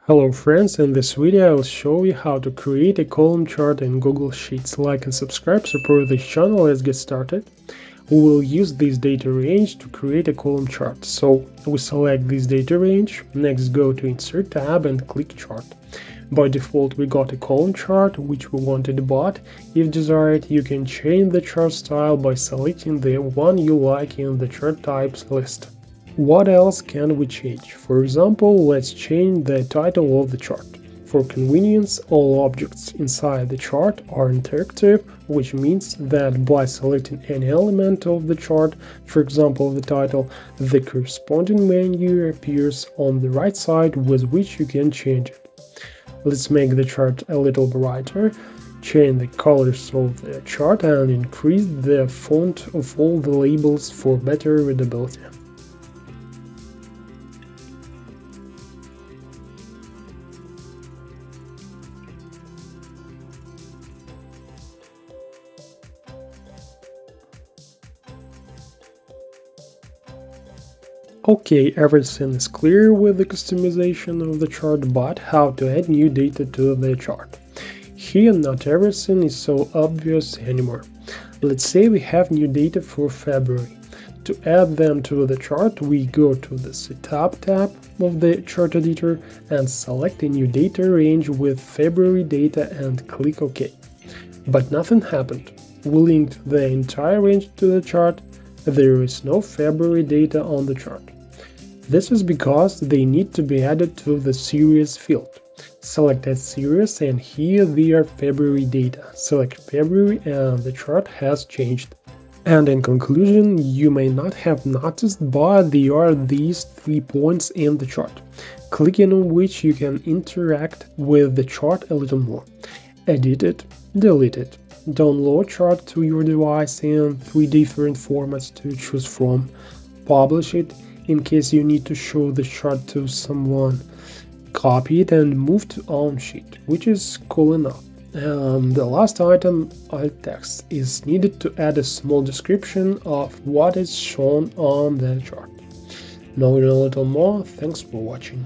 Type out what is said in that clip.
Hello friends, in this video I will show you how to create a column chart in Google Sheets. Like and subscribe, support this channel. Let's get started. We will use this data range to create a column chart. So we select this data range, next go to Insert tab and click Chart. By default we got a column chart which we wanted, but if desired you can change the chart style by selecting the one you like in the chart types list. What else can we change? For example, let's change the title of the chart. For convenience, all objects inside the chart are interactive, which means that by selecting any element of the chart, for example the title, the corresponding menu appears on the right side with which you can change it. Let's make the chart a little brighter, change the colors of the chart and increase the font of all the labels for better readability. Okay, everything is clear with the customization of the chart, but how to add new data to the chart? Here not everything is so obvious anymore. Let's say we have new data for February. To add them to the chart, we go to the Setup tab of the chart editor and select a new data range with February data and click OK. But nothing happened. We linked the entire range to the chart. There is no February data on the chart. This is because they need to be added to the series field. Select Add Series and here they are February data. Select February and the chart has changed. And in conclusion, you may not have noticed, but there are these 3 points in the chart, clicking on which you can interact with the chart a little more. Edit it, delete it, download chart to your device in 3 different formats to choose from, publish it in case you need to show the chart to someone, copy it and move to Home Sheet, which is cool enough. The last item, alt text, is needed to add a small description of what is shown on the chart. Knowing a little more, thanks for watching.